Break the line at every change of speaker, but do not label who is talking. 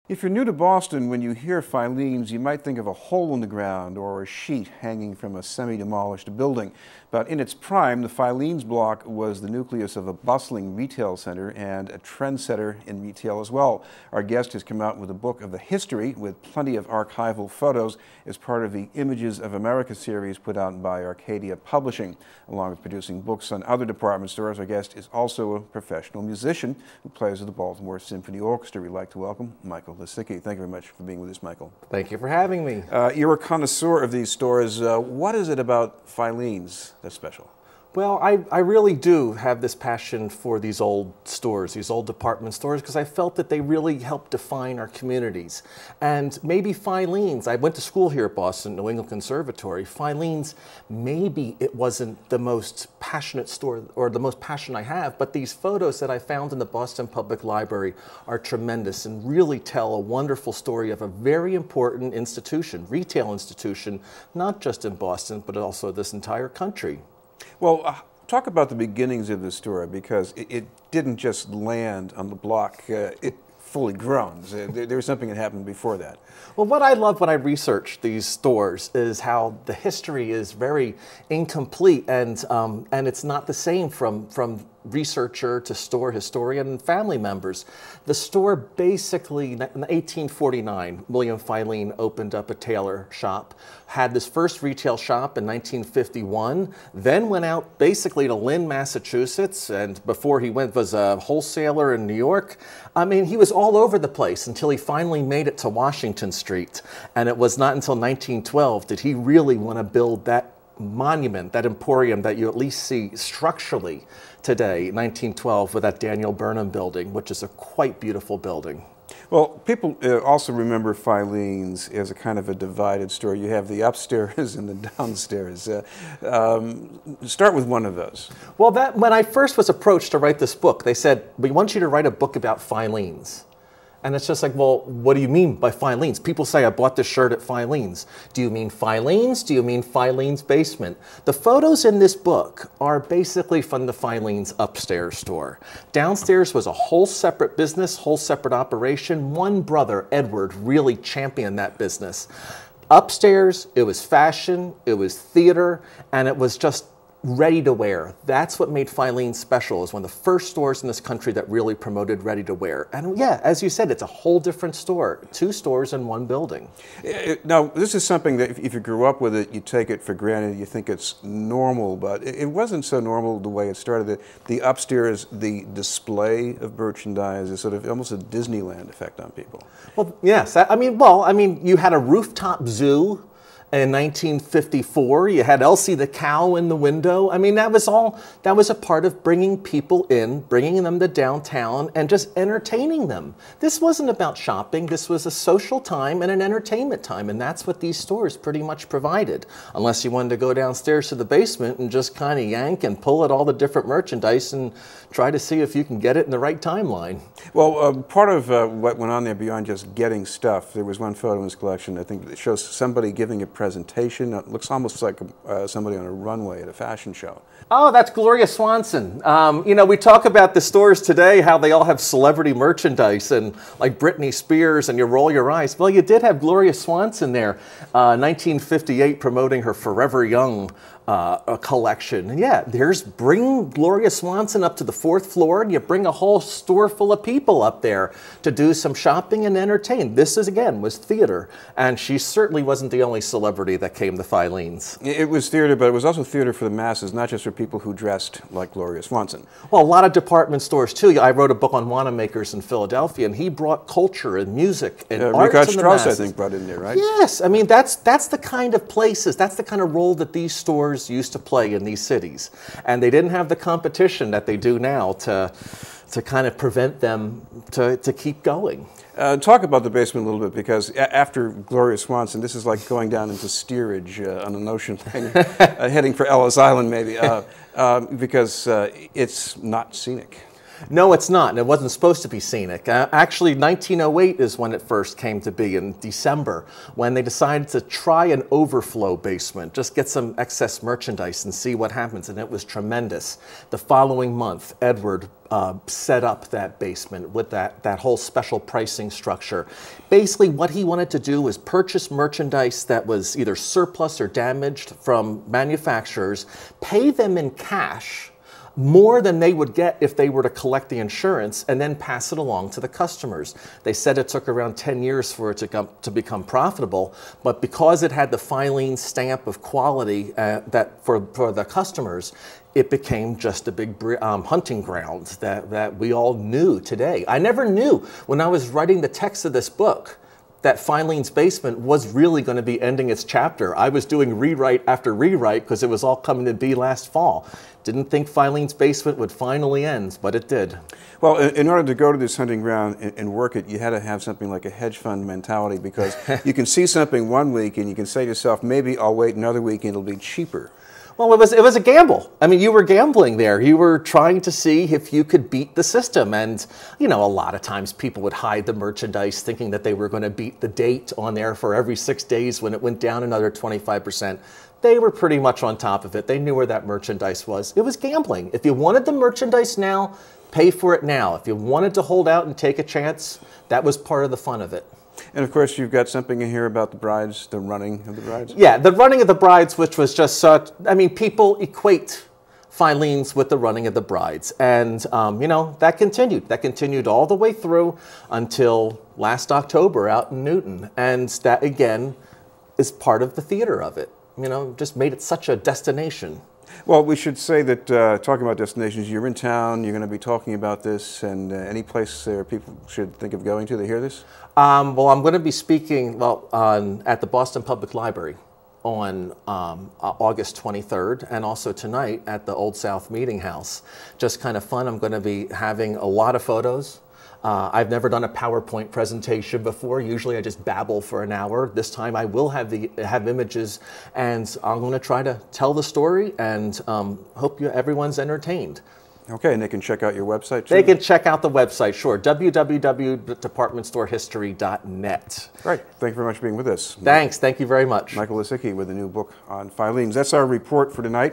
If you're new to Boston, when you hear Filene's, you might think of a hole in the ground or a sheet hanging from a semi-demolished building. But in its prime, the Filene's block was the nucleus of a bustling retail center and a trendsetter in retail as well. Our guest has come out with a book of the history with plenty of archival photos as part of the Images of America series put out by Arcadia Publishing. Along with producing books on other department stores, our guest is also a professional musician who plays with the Baltimore Symphony Orchestra. We'd like to welcome Michael Lisicki. Thank you very much for being with us, Michael.
Thank you for having me.
You're a connoisseur of these stores. What is it about Filene's that's special?
Well, I really do have this passion for these old stores, these old department stores, because I felt that they really help define our communities. And maybe Filene's, I went to school here at Boston, New England Conservatory. Filene's, maybe it wasn't the most passionate store or the most passion I have, but these photos that I found in the Boston Public Library are tremendous and really tell a wonderful story of a very important institution, retail institution, not just in Boston, but also this entire country.
Well, talk about the beginnings of the store, because it didn't just land on the block it fully grown. There was something that happened before that.
Well, what I love when I research these stores is how the history is very incomplete, and it's not the same from researcher to store historian and family members. The store basically, in 1849, William Filene opened up a tailor shop, had this first retail shop in 1951, then went out basically to Lynn, Massachusetts, and before he went was a wholesaler in New York. I mean, he was all over the place until he finally made it to Washington Street. And it was not until 1912 did he really want to build that monument, that emporium that you at least see structurally today, 1912, with that Daniel Burnham building, which is a quite beautiful building.
Well, people also remember Filene's as a kind of a divided store. You have the upstairs and the downstairs. Start with one of those.
Well, when I first was approached to write this book, they said, we want you to write a book about Filene's. And it's just like, well, what do you mean by Filene's? People say, I bought this shirt at Filene's. Do you mean Filene's? Do you mean Filene's basement? The photos in this book are basically from the Filene's upstairs store. Downstairs was a whole separate business, whole separate operation. One brother, Edward, really championed that business. Upstairs, it was fashion, it was theater, and it was just ready to wear. That's what made Filene's special. It was one of the first stores in this country that really promoted ready to wear. And yeah, as you said, it's a whole different store. Two stores in one building.
Now, this is something that if you grew up with it, you take it for granted, you think it's normal, but it wasn't so normal the way it started. The upstairs, the display of merchandise is sort of almost a Disneyland effect on people.
Well, yes. I mean, you had a rooftop zoo. In 1954, you had Elsie the cow in the window. I mean, that was a part of bringing people in, bringing them to downtown, and just entertaining them. This wasn't about shopping. This was a social time and an entertainment time, and that's what these stores pretty much provided. Unless you wanted to go downstairs to the basement and just kind of yank and pull at all the different merchandise and try to see if you can get it in the right timeline.
Well, part of what went on there beyond just getting stuff, there was one photo in this collection, I think, that shows somebody giving a presentation. It looks almost like somebody on a runway at a fashion show.
Oh, that's Gloria Swanson. You know, we talk about the stores today, how they all have celebrity merchandise and like Britney Spears, and you roll your eyes. Well, you did have Gloria Swanson there, 1958, promoting her Forever Young collection. And yeah, bring Gloria Swanson up to the 4th floor, and you bring a whole store full of people up there to do some shopping and entertain. This was theater, and she certainly wasn't the only celebrity that came to Filene's.
It was theater, but it was also theater for the masses, not just for people who dressed like Gloria Swanson.
Well, a lot of department stores too. I wrote a book on Wanamaker's in Philadelphia, and he brought culture and music and arts
Richard
to the
Strauss,
masses.
I think, brought in there, right?
Yes, I mean that's the kind of places, that's the kind of role that these stores used to play in these cities, and they didn't have the competition that they do now to kind of prevent them to keep going.
Talk about the basement a little bit, because after Gloria Swanson, this is like going down into steerage on an ocean liner, heading for Ellis Island maybe, because it's not scenic.
No, it's not, and it wasn't supposed to be scenic. Actually, 1908 is when it first came to be, in December, when they decided to try an overflow basement, just get some excess merchandise and see what happens, and it was tremendous. The following month, Edward set up that basement with that whole special pricing structure. Basically, what he wanted to do was purchase merchandise that was either surplus or damaged from manufacturers, pay them in cash, more than they would get if they were to collect the insurance, and then pass it along to the customers. They said it took around 10 years for it to become profitable, but because it had the Filene stamp of quality that for the customers, it became just a big hunting ground that we all knew today. I never knew when I was writing the text of this book that Filene's Basement was really going to be ending its chapter. I was doing rewrite after rewrite because it was all coming to be last fall. Didn't think Filene's Basement would finally end, but it did.
Well, in order to go to this hunting ground and work it, you had to have something like a hedge fund mentality, because you can see something one week and you can say to yourself, maybe I'll wait another week and it'll be cheaper.
Well, it was a gamble. I mean, you were gambling there. You were trying to see if you could beat the system. And, you know, a lot of times people would hide the merchandise thinking that they were going to beat the date on there for every 6 days when it went down another 25%. They were pretty much on top of it. They knew where that merchandise was. It was gambling. If you wanted the merchandise now, pay for it now. If you wanted to hold out and take a chance, that was part of the fun of it.
And of course, you've got something in here about the brides, the running of the brides.
Yeah, the running of the brides, which was just such, I mean, people equate Filene's with the running of the brides. And, you know, that continued. That continued all the way through until last October out in Newton. And that, again, is part of the theater of it. You know, just made it such a destination.
Well, we should say that, talking about destinations, you're in town, you're going to be talking about this, and any place people should think of going to hear this?
Well, I'm going to be speaking at the Boston Public Library on August 23rd, and also tonight at the Old South Meeting House. Just kind of fun. I'm going to be having a lot of photos. I've never done a PowerPoint presentation before. Usually I just babble for an hour. This time I will have images, and I'm going to try to tell the story, and hope everyone's entertained.
Okay, and they can check out your website too?
They can check out the website, sure, www.departmentstorehistory.net.
Right, thank you very much for being with us.
Thanks, thank you very much.
Michael Lisicky with a new book on Filene's. That's our report for tonight.